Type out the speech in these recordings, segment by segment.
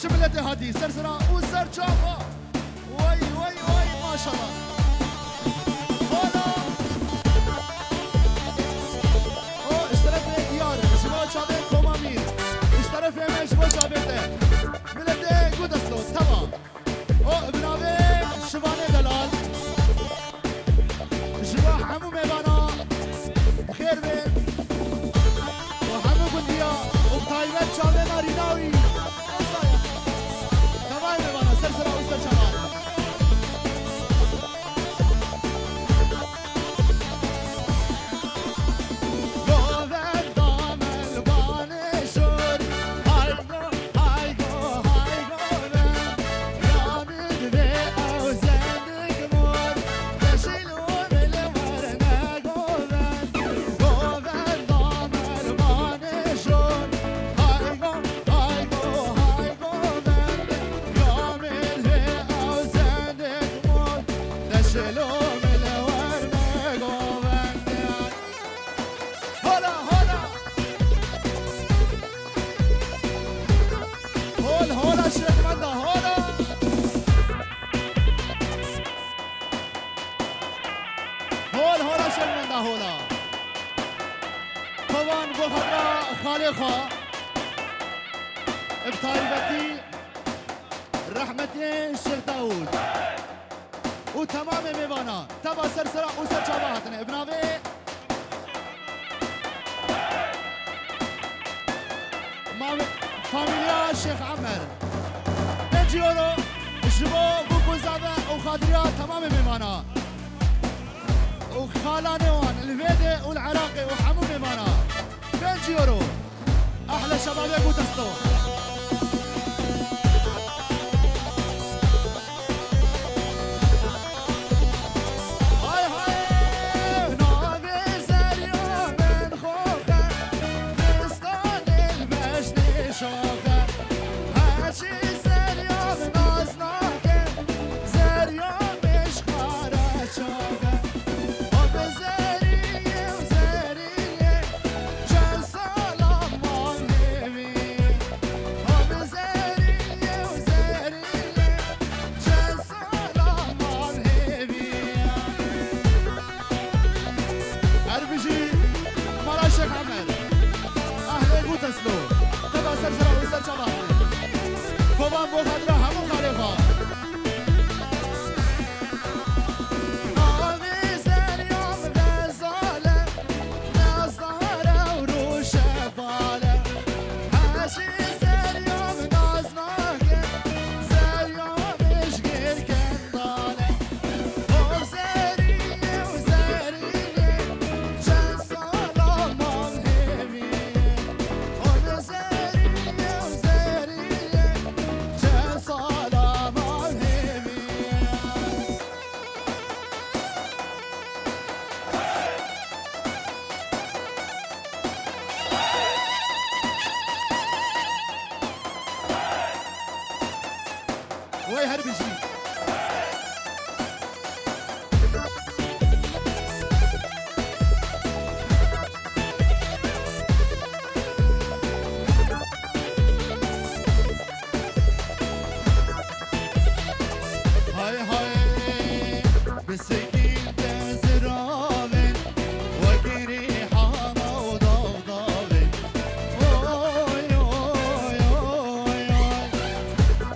شملت هادي سرسرة وسر جافا وي وي وي ما شاء الله هلا او اشترف ديار شما شابه كومامير اشترف همش با شابه ملت گودسلو تمام او بنابه شبانه دلال شبا همو میوانا خیر بین و همو گندیا و بطایبت شابه ناریناوی تمام میوانا سرسرا و سر چمان خالقها بطالبتي رحمتي الشيخ داود وتمام ميوانا تبا سرسرة وسر شابهاتنا ابنابي فاميليا الشيخ عمر نجيورو شبو بوكو زابا وخادريا تمام ميوانا وخالاني وان الفيدي والعراقي وحمو ميوانا بنجيورو احلى شباب يا بوتستو هاي هاي نابي زريو من خوخه فستان المجد شوخه هاشي زريو من ازناكه زريو مش خارج شوخه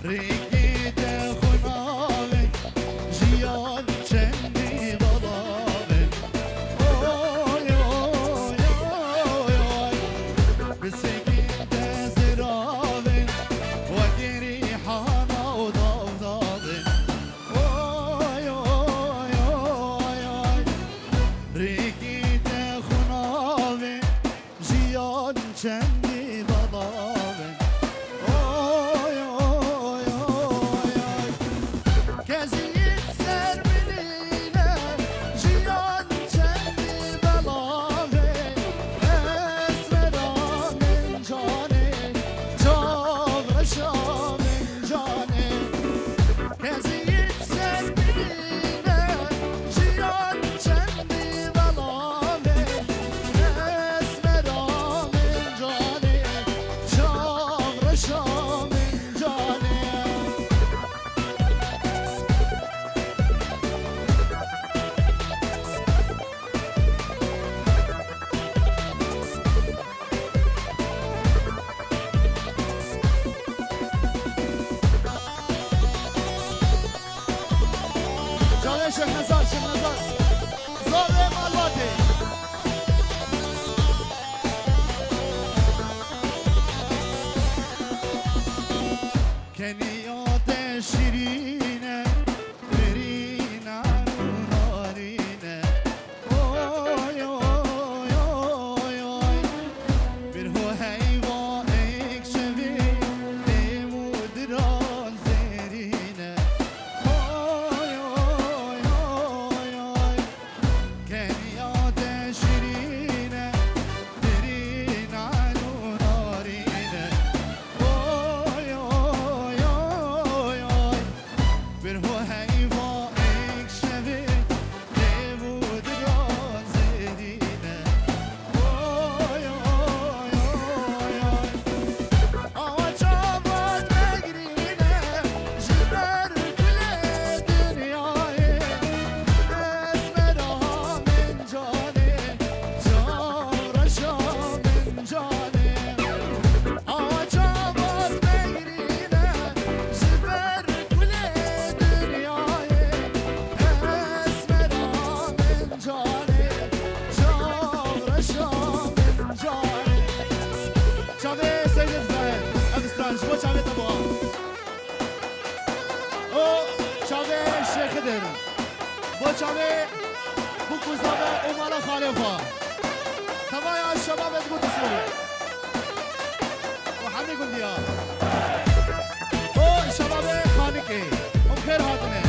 ريكي تخنا دلال جبو چاوه تبوا او چاوه شیخ در بو چاوه بو کوزاوه او مالا خالفا تبا یا شباب ادگو تسلو و همه گندیا او شباب خانقی ام خیر هاتنه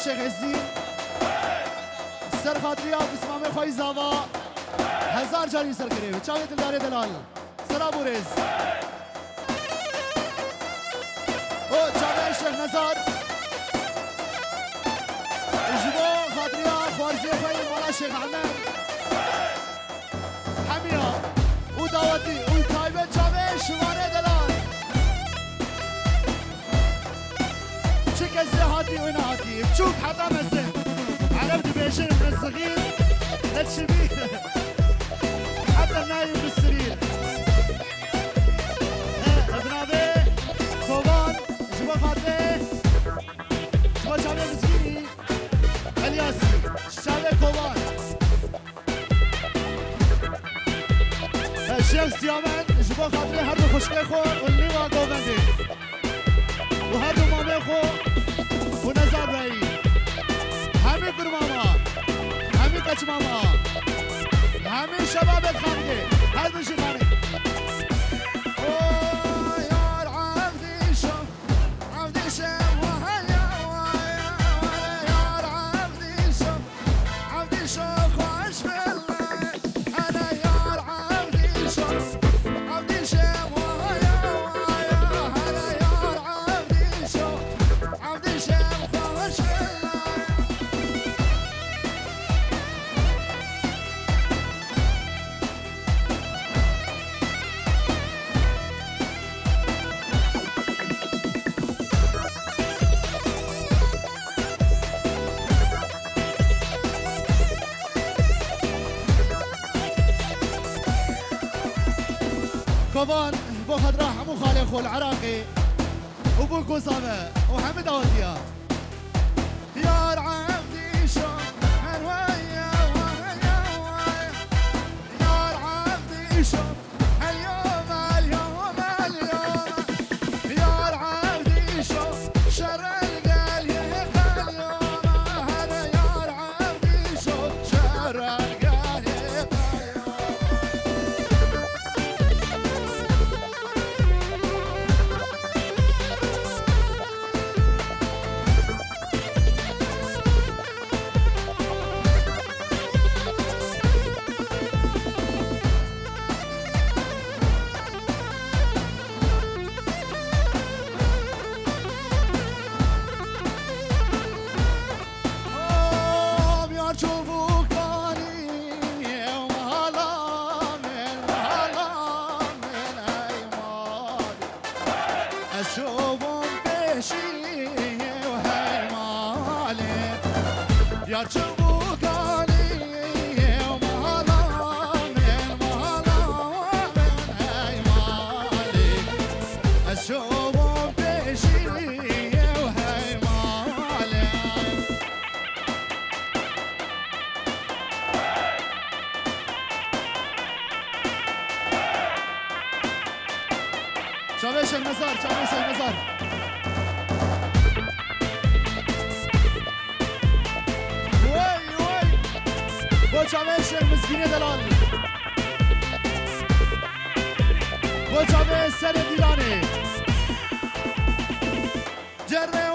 شیخ عزی سر خاطریا بسمامه خوی زاوا 1000 جاری سر کریو چاوی دلدار دلال سلام بورز او چاوی شیخ نزار جبو خاطریا خوارزی خوی مولا شیخ عمر همیا او دعوتی او تایبه چاوی شوانه دلال كزي هاتي وين هاتي بشوف حدا مسه عرفت بيشن من الصغير للشبيه حتى نايم بالسرير ابن ابي كوبان جوا خاطري جوا شابي مسكيني الياسي شابي كوبان الشيخ سيامن جوا خاطري هردو خوشكي خو والليوا كوبندي وهردو مامي خو ونزار بایی همه گرماما همه کچماما همه شبابت خانگه هر بشی خانه اوه یار عبدی شو وهیا یار عبدی شو خوش بالله انا یار عبدی شو وهیا انا یار عبدی شو كوبان بو خضراء حمو خالق العراقي وبو كوسامة وحمد أوديا يا عبدي شو هالويا ويا يا عبدي شو اليوم يا عبدي شو شر القال يقال يوم هذا يا عبدي شو شر القال يقال مزار چاوی سگ مزار وای وای با چاوی شیخ مسکینی دلال با چاوی سر دیلانه جره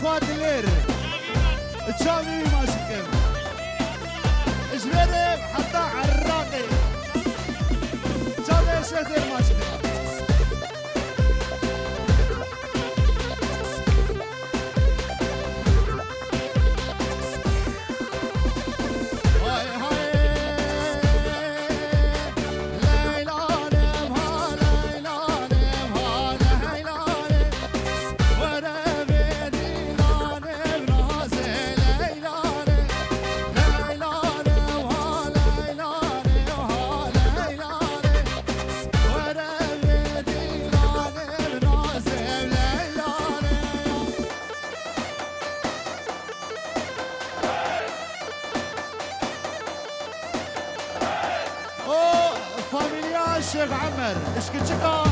خواتلير تشامي ماشكم اجبرهم حتى عراقي تشامي شهدر ماشكم الشيخ عمر اشكتشكا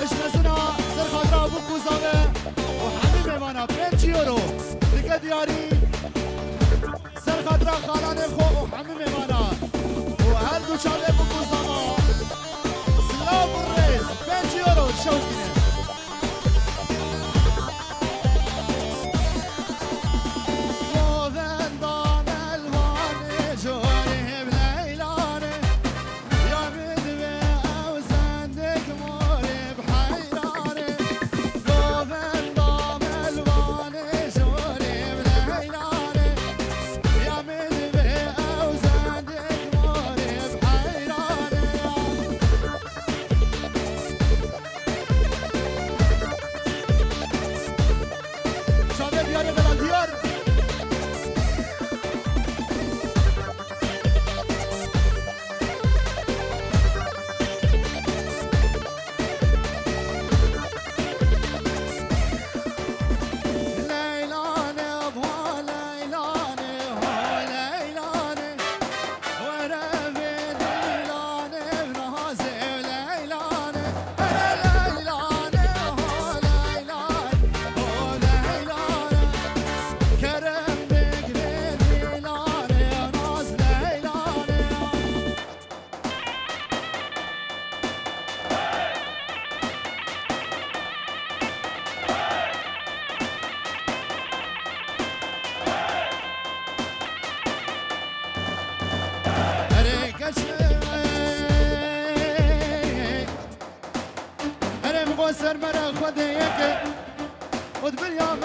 اشمسنا سر خاطر ابو كوزاوي وحبيبي مانا بنتي يورو دقه دياري سر خاطر خالاني خو وحبيبي مانا وهردو شالي ابو كوزاوي سلام الرئيس بنتي يورو شوكيني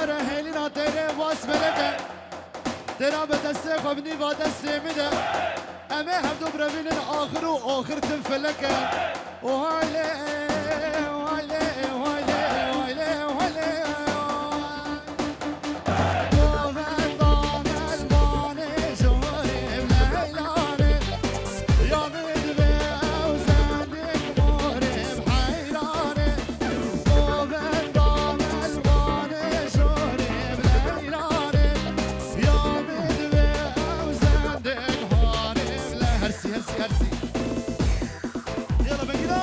عمر هيلنا تيري واس بلده ترى بدسي خبني بدسي مده أما هبدو بربين آخر وآخر تنفلك وهايلي وهايلي وهايلي وهايلي وهايلي وفندام الباني شوري بليلاني يا مدبي وزندك موري بحيراني وفندام الباني شوري بليلاني يا مدبي وزندك هرسي هرسي هرسي يلا بقينا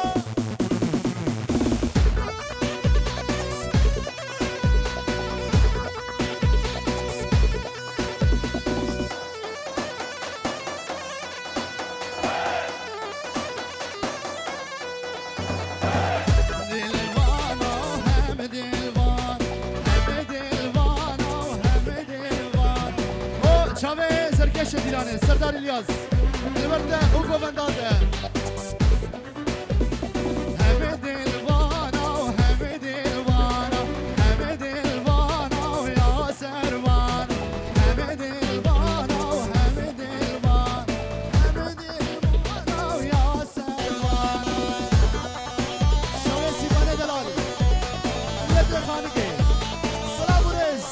شابه زركش دیلانه سردار الیاس الورده او گوبنداده همه دلوانا و همه دلوانا همه دلوانا و یا سروان همه دلوانا و همه دلوان همه دلوانا و یا سروان شوه سیبانه دلالی لده خانگه سلام و رز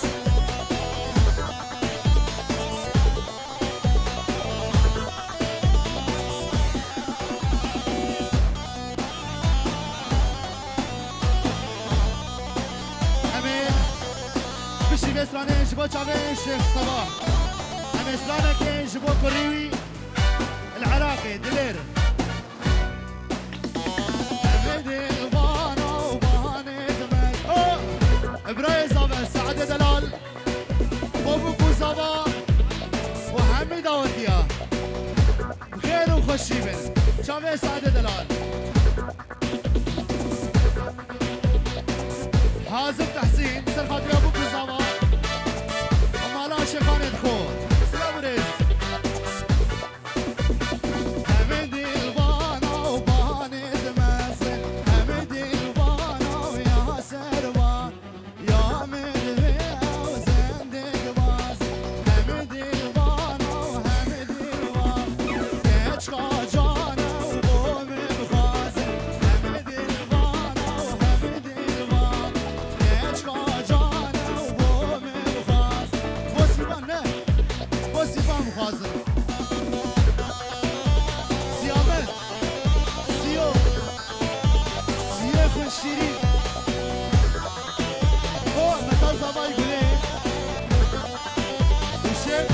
اسرانه جبو چاوه شيخ صباح هم اسرانه كين جبو كوريوي العراقي دلير بدل بانا وباني دمس ابراهيم صباح سعد دلال بابو صباح وحمي داوتيا بخير وخشي بن چاوه سعد دلال حازم تحسين سر خاطري ابو صباح شيخان الخور سلام ريس حمد البانا وباني دمسن حمد البانا ويا سروان يا مدبي وزندق باس حمد البانا وحمد الوان كيشقا جانا وبوم بخاسن حمد البانا وحمد الوان كيشقا جانا وبوم بخاسن وصفام خازن سيامه سيو سيخ الشيرين هو متى زباي قولي الشيخ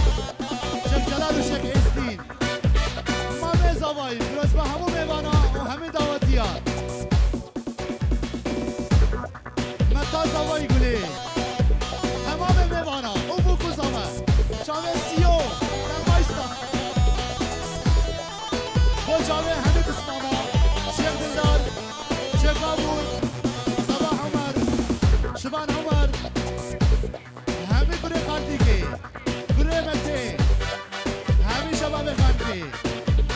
شيخ جلال وشيخ إستين ما مي زباي بروز همو ميوانا وهمي دعوتيات متى زباي قولي تمام ميوانا وبوكو زمان شامل سیو در بایستا با جامعه همه بسماما شیخ دلدار شیخ بابور صباح عمر شبان عمر همه گره خاندیگه گره مته همه شباب خاندیگه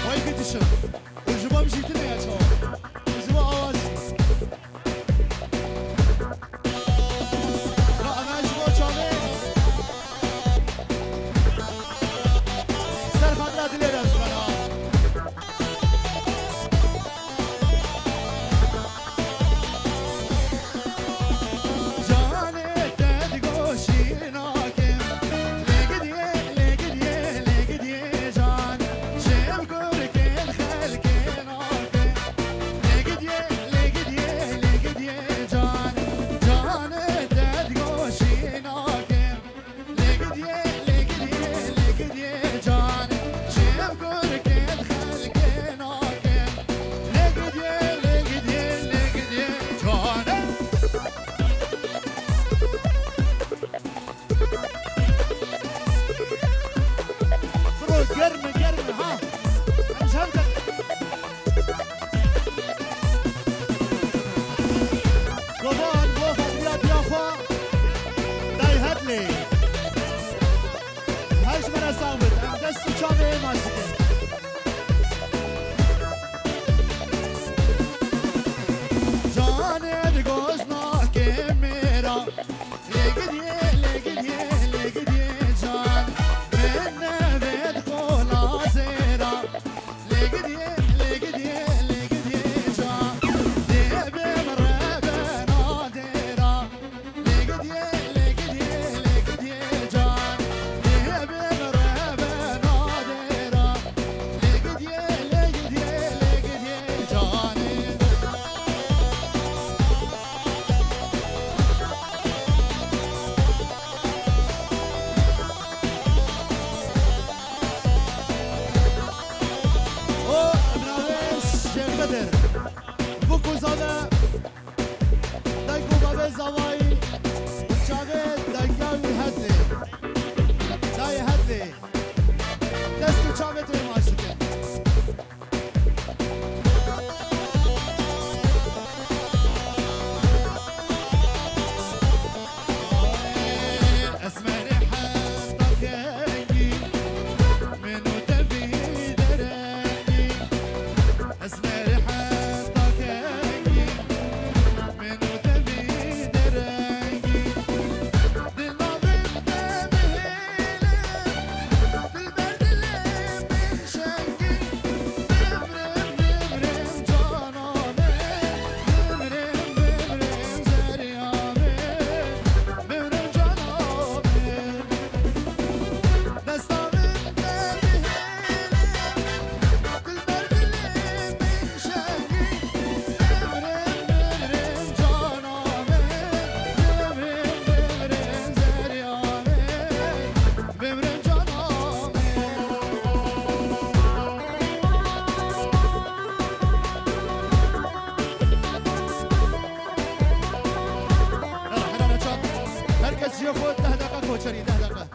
وای گتیشم اجبا مشیتنه یا چا اجبا آوازی Jane de gozna ke mera, ye gediye خود 10 دقیقه کوچری 10 دقیقه